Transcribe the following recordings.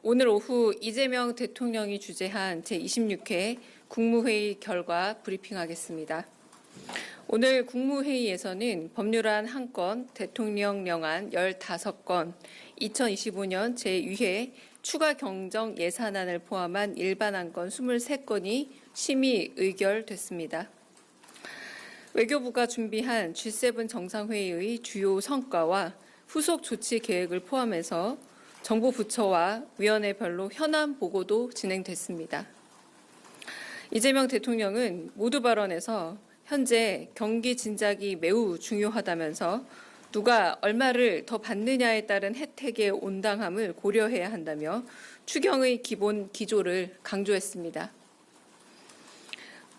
오늘 오후 이재명 대통령이 주재한 제26회 국무회의 결과 브리핑하겠습니다. 오늘 국무회의에서는 법률안 1건, 대통령령안 15건, 2025년 제2회 추가 경정 예산안을 포함한 일반안건 23건이 심의 의결됐습니다. 외교부가 준비한 G7 정상회의의 주요 성과와 후속 조치 계획을 포함해서 정부 부처와 위원회별로 현안 보고도 진행됐습니다. 이재명 대통령은 모두 발언에서 현재 경기 진작이 매우 중요하다면서 누가 얼마를 더 받느냐에 따른 혜택의 온당함을 고려해야 한다며 추경의 기본 기조를 강조했습니다.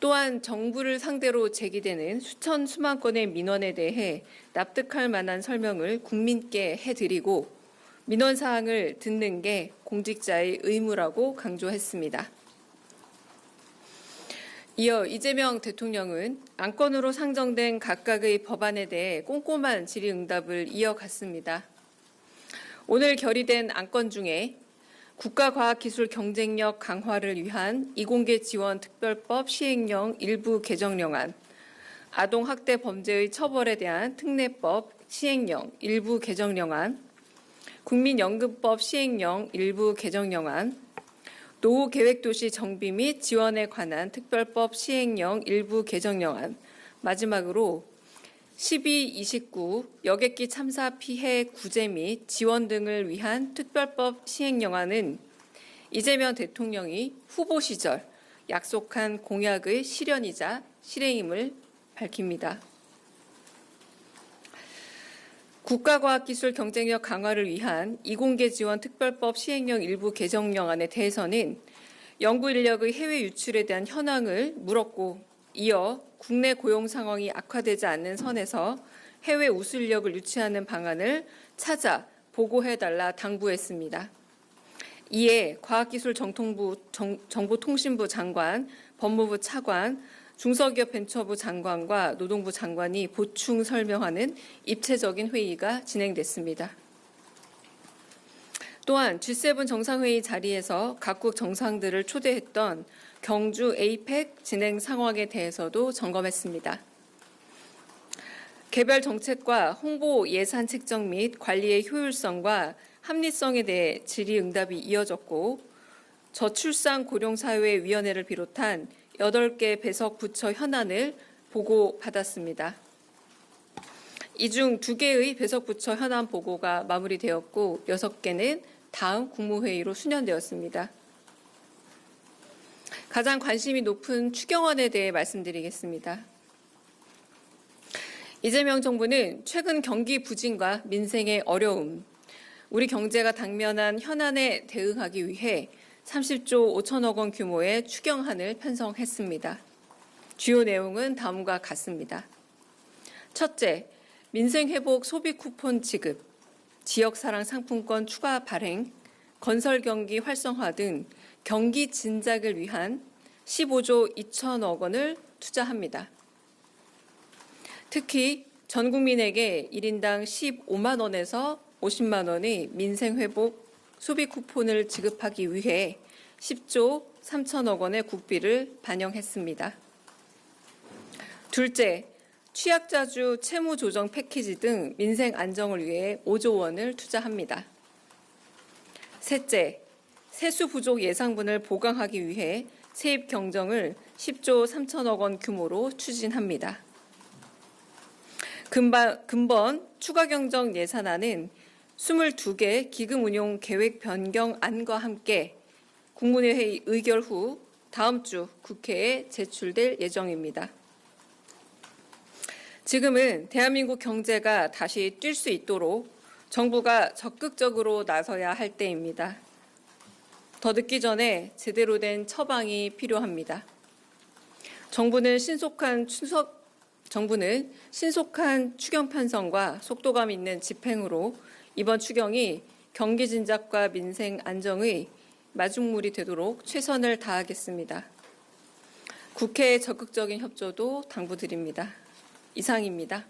또한 정부를 상대로 제기되는 수만 건의 민원에 대해 납득할 만한 설명을 국민께 해드리고 민원 사항을 듣는 게 공직자의 의무라고 강조했습니다. 이어 이재명 대통령은 안건으로 상정된 각각의 법안에 대해 꼼꼼한 질의응답을 이어갔습니다. 오늘 결의된 안건 중에 국가과학기술 경쟁력 강화를 위한 이공계 지원 특별법 시행령 일부 개정령안, 아동학대 범죄의 처벌에 대한 특례법 시행령 일부 개정령안, 국민연금법 시행령 일부 개정령안, 노후계획도시 정비 및 지원에 관한 특별법 시행령 일부 개정령안, 마지막으로 1229 여객기 참사 피해 구제 및 지원 등을 위한 특별법 시행령안은 이재명 대통령이 후보 시절 약속한 공약의 실현이자 실행임을 밝힙니다. 국가과학기술 경쟁력 강화를 위한 이공계 지원 특별법 시행령 일부 개정령안에 대해서는 연구 인력의 해외 유출에 대한 현황을 물었고 이어 국내 고용 상황이 악화되지 않는 선에서 해외 우수 인력을 유치하는 방안을 찾아 보고해달라 당부했습니다. 이에 과학기술정보통신부 장관, 법무부 차관, 중소기업벤처부 장관과 노동부 장관이 보충 설명하는 입체적인 회의가 진행됐습니다. 또한 G7 정상회의 자리에서 각국 정상들을 초대했던 경주 APEC 진행 상황에 대해서도 점검했습니다. 개별 정책과 홍보 예산 책정 및 관리의 효율성과 합리성에 대해 질의응답이 이어졌고 저출산 고령사회위원회를 비롯한 8개 배석 부처 현안을 보고받았습니다. 이 중 2개의 배석 부처 현안 보고가 마무리되었고 6개는 다음 국무회의로 수년되었습니다. 가장 관심이 높은 추경안에 대해 말씀드리겠습니다. 이재명 정부는 최근 경기 부진과 민생의 어려움, 우리 경제가 당면한 현안에 대응하기 위해 30조 5천억 원 규모의 추경안을 편성했습니다. 주요 내용은 다음과 같습니다. 첫째, 민생회복 소비 쿠폰 지급, 지역사랑 상품권 추가 발행, 건설경기 활성화 등 경기 진작을 위한 15조 2천억 원을 투자합니다. 특히 전 국민에게 1인당 15만 원에서 50만 원의 민생회복 소비 쿠폰을 지급하기 위해 10조 3천억 원의 국비를 반영했습니다. 둘째, 취약자주 채무 조정 패키지 등 민생 안정을 위해 5조 원을 투자합니다. 셋째, 세수 부족 예상분을 보강하기 위해 세입 경정을 10조 3천억 원 규모로 추진합니다. 금번 추가 경정 예산안은 22개 기금 운용 계획 변경안과 함께 국무회의 의결 후 다음 주 국회에 제출될 예정입니다. 지금은 대한민국 경제가 다시 뛸 수 있도록 정부가 적극적으로 나서야 할 때입니다. 더 늦기 전에 제대로 된 처방이 필요합니다. 정부는 신속한 추경 편성과 속도감 있는 집행으로 이번 추경이 경기 진작과 민생 안정의 마중물이 되도록 최선을 다하겠습니다. 국회의 적극적인 협조도 당부드립니다. 이상입니다.